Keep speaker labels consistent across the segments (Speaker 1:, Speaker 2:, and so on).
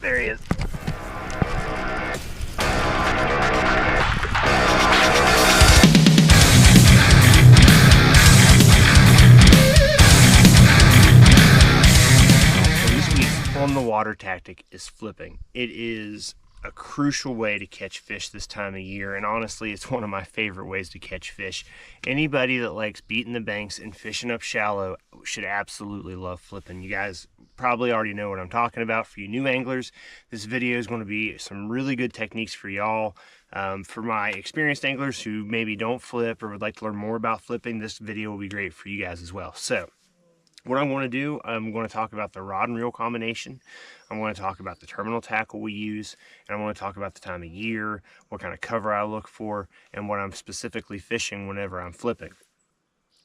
Speaker 1: There he is. This week's on the water tactic is flipping. It is a crucial way to catch fish this time of year, and honestly it's one of my favorite ways to catch fish. Anybody that likes beating the banks and fishing up shallow should absolutely love flipping. You guys probably already know what I'm talking about. For you new anglers, this video is going to be some really good techniques for y'all. For my experienced anglers who maybe don't flip or would like to learn more about flipping, this video will be great for you guys as well. So what I'm going to do, I'm going to talk about the rod and reel combination. I'm going to talk about the terminal tackle we use, and I'm going to talk about the time of year, what kind of cover I look for, and what I'm specifically fishing whenever I'm flipping.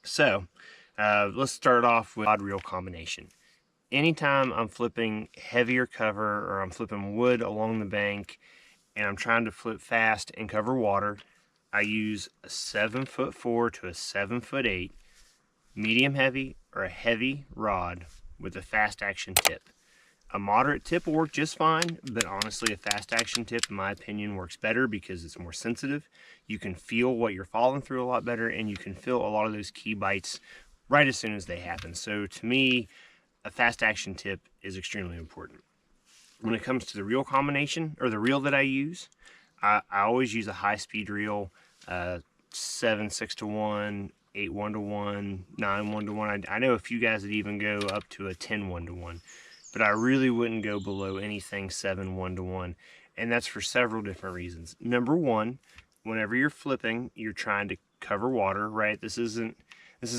Speaker 1: So let's start off with rod reel combination. Anytime I'm flipping heavier cover or I'm flipping wood along the bank and I'm trying to flip fast and cover water, I use a 7'4" to a 7'8" medium heavy or a heavy rod with a fast action tip. A moderate tip will work just fine, but honestly a fast action tip in my opinion works better because it's more sensitive. You can feel what you're falling through a lot better, and you can feel a lot of those key bites right as soon as they happen. So to me, a fast action tip is extremely important. When it comes to the reel combination, or the reel that I use, I always use a high speed reel, 7/6-1, 8/1-1, 9/1-1. I know a few guys that even go up to a 10/1-1, but I really wouldn't go below anything 7/1-1, and that's for several different reasons. Number one, whenever you're flipping, you're trying to cover water, right? This is a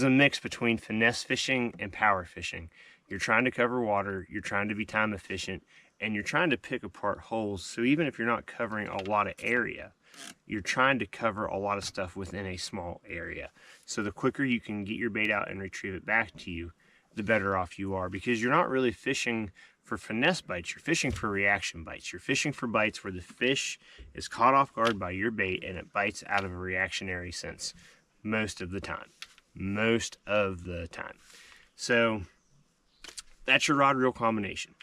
Speaker 1: mix between finesse fishing and power fishing. You're trying to cover water, you're trying to be time efficient, and you're trying to pick apart holes. So even if you're not covering a lot of area, you're trying to cover a lot of stuff within a small area. So the quicker you can get your bait out and retrieve it back to you, the better off you are, because you're not really fishing for finesse bites, you're fishing for reaction bites. You're fishing for bites where the fish is caught off guard by your bait and it bites out of a reactionary sense most of the time. So that's your rod reel combination.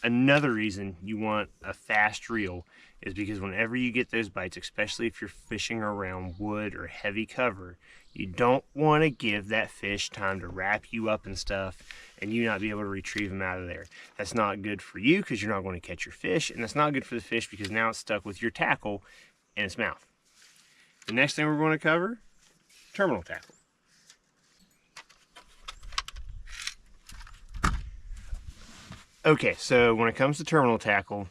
Speaker 1: Another reason you want a fast reel is because whenever you get those bites, especially if you're fishing around wood or heavy cover, you don't want to give that fish time to wrap you up and stuff and you not be able to retrieve them out of there. That's not good for you because you're not going to catch your fish, and that's not good for the fish because now it's stuck with your tackle in its mouth. The next thing we're going to cover, terminal tackle. Okay, so when it comes to terminal tackle,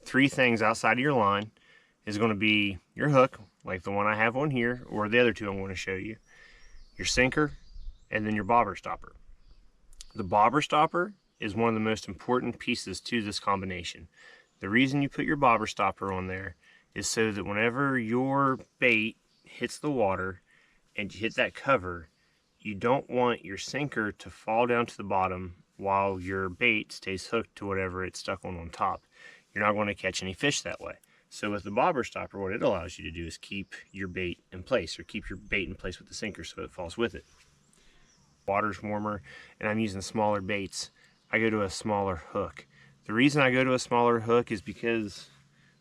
Speaker 1: three things outside of your line is going to be your hook, like the one I have on here, or the other two I'm going to show you, your sinker, and then your bobber stopper. The bobber stopper is one of the most important pieces to this combination. The reason you put your bobber stopper on there is so that whenever your bait hits the water and you hit that cover, you don't want your sinker to fall down to the bottom while your bait stays hooked to whatever it's stuck on top. You're not going to catch any fish that way. So with the bobber stopper, what it allows you to do is keep your bait in place, or keep your bait in place with the sinker so it falls with it. Water's warmer and I'm using smaller baits, I go to a smaller hook. The reason I go to a smaller hook is because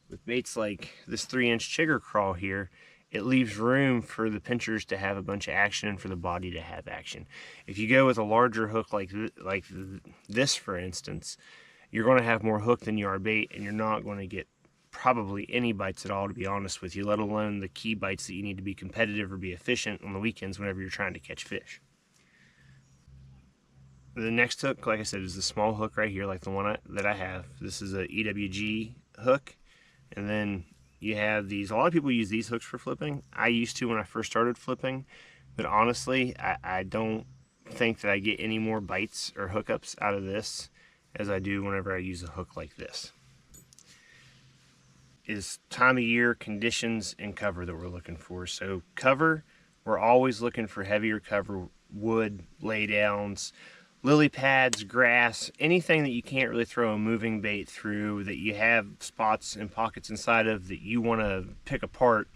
Speaker 1: with baits like this 3-inch chigger crawl here, it leaves room for the pinchers to have a bunch of action and for the body to have action. If you go with a larger hook like this, for instance, you're going to have more hook than you are bait, and you're not going to get probably any bites at all, to be honest with you, let alone the key bites that you need to be competitive or be efficient on the weekends whenever you're trying to catch fish. The next hook, like I said, is the small hook right here, like the one that I have. This is a EWG hook, and then you have these. A lot of people use these hooks for flipping. I used to when I first started flipping, but honestly, I don't think that I get any more bites or hookups out of this as I do whenever I use a hook like this. Is time of year, conditions, and cover that we're looking for. So cover, we're always looking for heavier cover, wood, laydowns, lily pads, grass, anything that you can't really throw a moving bait through, that you have spots and pockets inside of that you want to pick apart,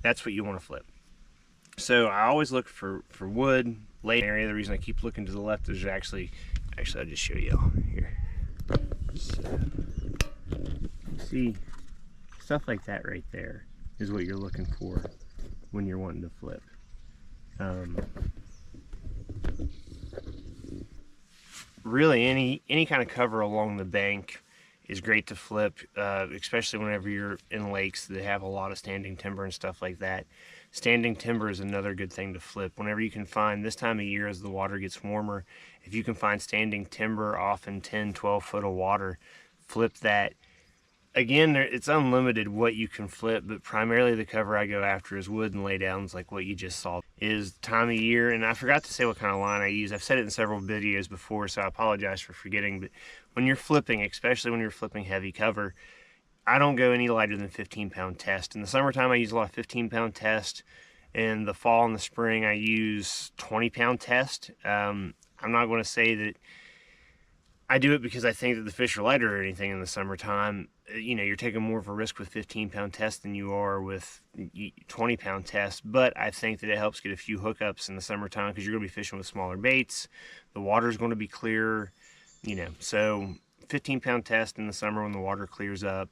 Speaker 1: that's what you want to flip. So I always look for wood, lay area. The reason I keep looking to the left is actually I'll just show you here. So, see, stuff like that right there is what you're looking for when you're wanting to flip. Really, any kind of cover along the bank is great to flip, especially whenever you're in lakes that have a lot of standing timber and stuff like that. Standing timber is another good thing to flip. Whenever you can find, this time of year as the water gets warmer, if you can find standing timber off in 10, 12 foot of water, flip that. Again, it's unlimited what you can flip, but primarily the cover I go after is wood and laydowns, like what you just saw. Is time of year, and I forgot to say what kind of line I use. I've said it in several videos before, so I apologize for forgetting, but when you're flipping, especially when you're flipping heavy cover, I don't go any lighter than 15-pound test. In the summertime, I use a lot of 15-pound test. In the fall and the spring, I use 20-pound test. I'm not going to say that I do it because I think that the fish are lighter or anything in the summertime. You know, you're taking more of a risk with 15-pound test than you are with 20-pound test, but I think that it helps get a few hookups in the summertime because you're going to be fishing with smaller baits. The water's going to be clear, you know, so 15-pound test in the summer when the water clears up.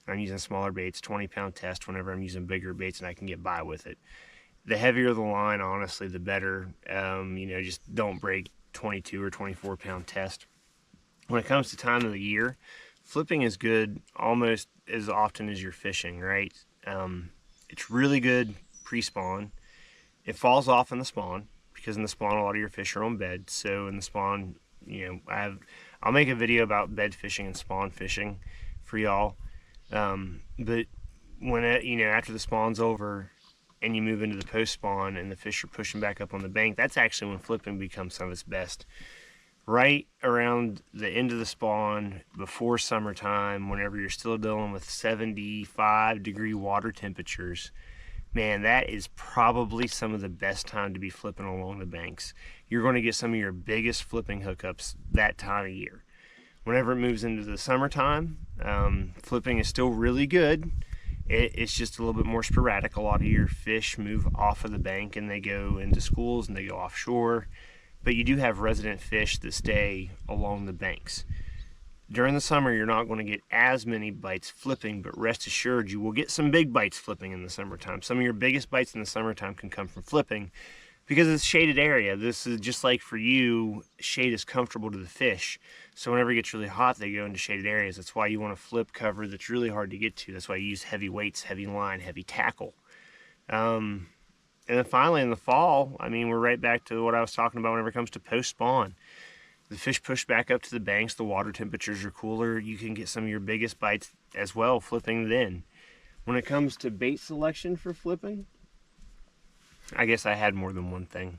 Speaker 1: I'm using smaller baits, 20-pound test whenever I'm using bigger baits and I can get by with it. The heavier the line, honestly, the better. You know, just don't break 22 or 24-pound test. When it comes to time of the year, flipping is good almost as often as you're fishing, right? It's really good pre-spawn. It falls off in the spawn because in the spawn a lot of your fish are on bed. So in the spawn, you know, I'll make a video about bed fishing and spawn fishing for y'all. But when you know, after the spawn's over and you move into the post spawn and the fish are pushing back up on the bank, that's actually when flipping becomes some of its best. Right around the end of the spawn, before summertime, whenever you're still dealing with 75-degree water temperatures, man, that is probably some of the best time to be flipping along the banks. You're going to get some of your biggest flipping hookups that time of year. Whenever it moves into the summertime, flipping is still really good. It's just a little bit more sporadic. A lot of your fish move off of the bank and they go into schools and they go offshore. But you do have resident fish that stay along the banks. During the summer, you're not going to get as many bites flipping, but rest assured you will get some big bites flipping in the summertime. Some of your biggest bites in the summertime can come from flipping because it's a shaded area. This is just like for you, shade is comfortable to the fish. So whenever it gets really hot, they go into shaded areas. That's why you want to flip cover that's really hard to get to. That's why you use heavy weights, heavy line, heavy tackle. And then finally in the fall, I mean, we're right back to what I was talking about whenever it comes to post-spawn. The fish push back up to the banks, the water temperatures are cooler, you can get some of your biggest bites as well flipping then. When it comes to bait selection for flipping, I guess I had more than one thing.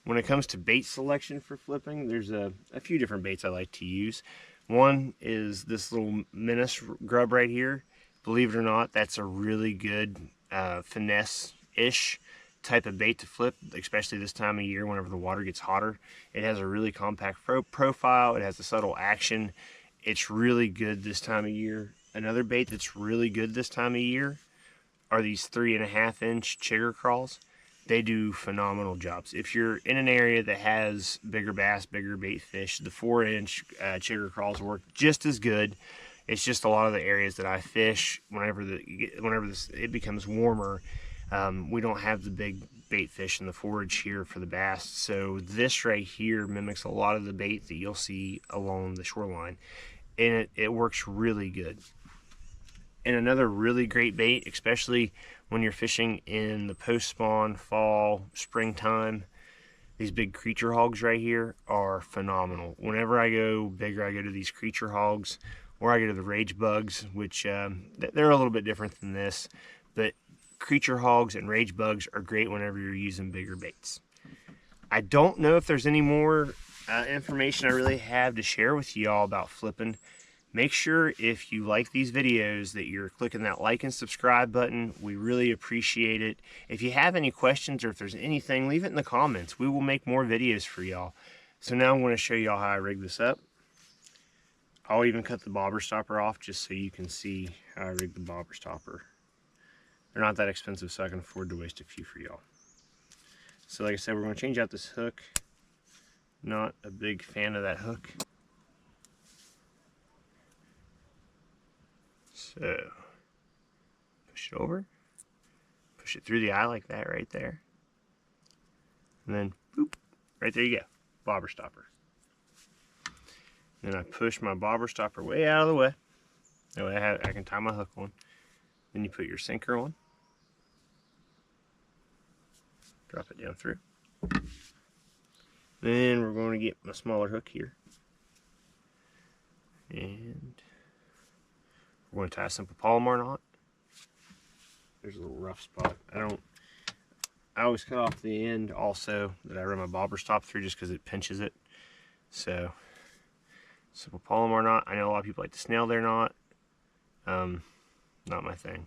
Speaker 1: When it comes to bait selection for flipping, there's a few different baits I like to use. One is this little Menace grub right here. Believe it or not, that's a really good finesse-ish type of bait to flip, especially this time of year whenever the water gets hotter. It has a really compact profile. It has a subtle action. It's really good this time of year. Another bait that's really good this time of year are these 3.5-inch chigger crawls. They do phenomenal jobs. If you're in an area that has bigger bass, bigger bait fish, the 4-inch chigger crawls work just as good. It's just a lot of the areas that I fish, whenever it becomes warmer, we don't have the big bait fish in the forage here for the bass. So this right here mimics a lot of the bait that you'll see along the shoreline. And it works really good. And another really great bait, especially when you're fishing in the post-spawn, fall, springtime, these big creature hogs right here are phenomenal. Whenever I go bigger, I go to these creature hogs, or I go to the rage bugs, which they're a little bit different than this, but creature hogs and rage bugs are great whenever you're using bigger baits. I don't know if there's any more information I really have to share with y'all about flipping. Make sure if you like these videos that you're clicking that like and subscribe button. We really appreciate it. If you have any questions or if there's anything, leave it in the comments. We will make more videos for y'all. So now I'm going to show y'all how I rig this up. I'll even cut the bobber stopper off just so you can see how I rig the bobber stopper. They're not that expensive, so I can afford to waste a few for y'all. So like I said, we're going to change out this hook. Not a big fan of that hook. So push it over, push it through the eye like that right there. And then boop, right there you go, bobber stopper. Then I push my bobber stopper way out of the way. That way I can tie my hook on. Then you put your sinker on. Drop it down through. Then we're going to get my smaller hook here. And we're going to tie a simple Palomar knot. There's a little rough spot. I always cut off the end also that I run my bobber stop through just because it pinches it. So, simple Palomar knot. I know a lot of people like to snail their knot. Not my thing.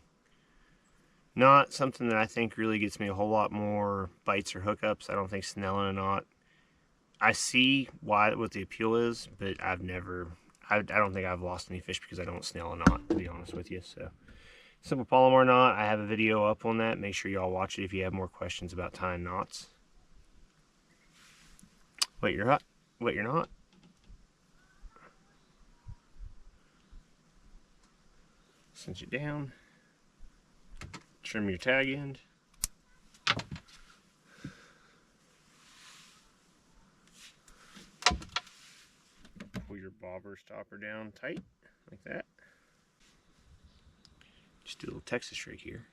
Speaker 1: Not something that I think really gets me a whole lot more bites or hookups. I don't think snailing a knot. I see what the appeal is, but I don't think I've lost any fish because I don't snail a knot, to be honest with you. So, simple Palomar knot. I have a video up on that. Make sure y'all watch it if you have more questions about tying knots. Wet your knot. Cinch it down. Trim your tag end. Pull your bobber stopper down tight, like that. Just do a little Texas rig here.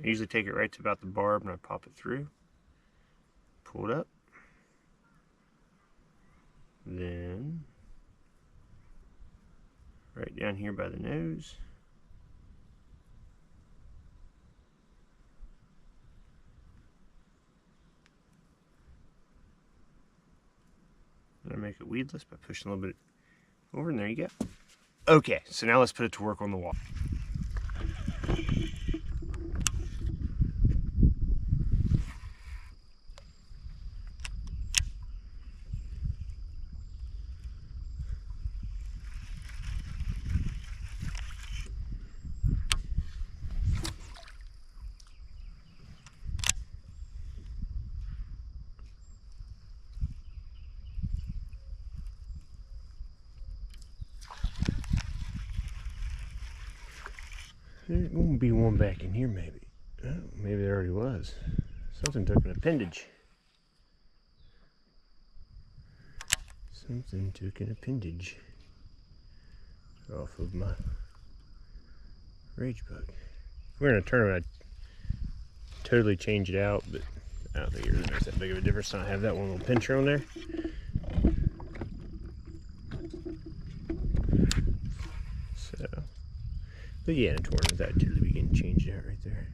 Speaker 1: I usually take it right to about the barb and I pop it through. Pull it up. Then right down here by the nose. And I make it weedless by pushing a little bit over, and there you go. Okay, so now let's put it to work on the wall. There's gonna be one back in here, maybe. Oh, maybe there already was. Something took an appendage. Something took an appendage off of my rage bug. If we're in a tournament, I'd totally change it out, but I don't think it really makes that big of a difference. I have that one little pincher on there. So, but yeah, in a tournament, that'd totally be getting changed out right there.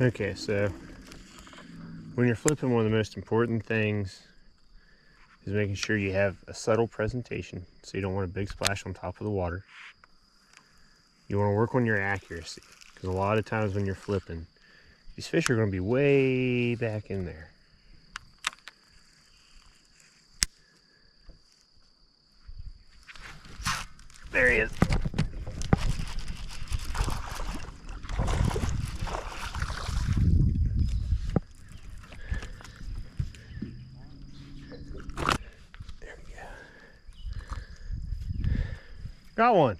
Speaker 1: Okay, so when you're flipping, one of the most important things is making sure you have a subtle presentation, so you don't want a big splash on top of the water. You want to work on your accuracy, because a lot of times when you're flipping, these fish are going to be way back in there. There he is. There we go. Got one.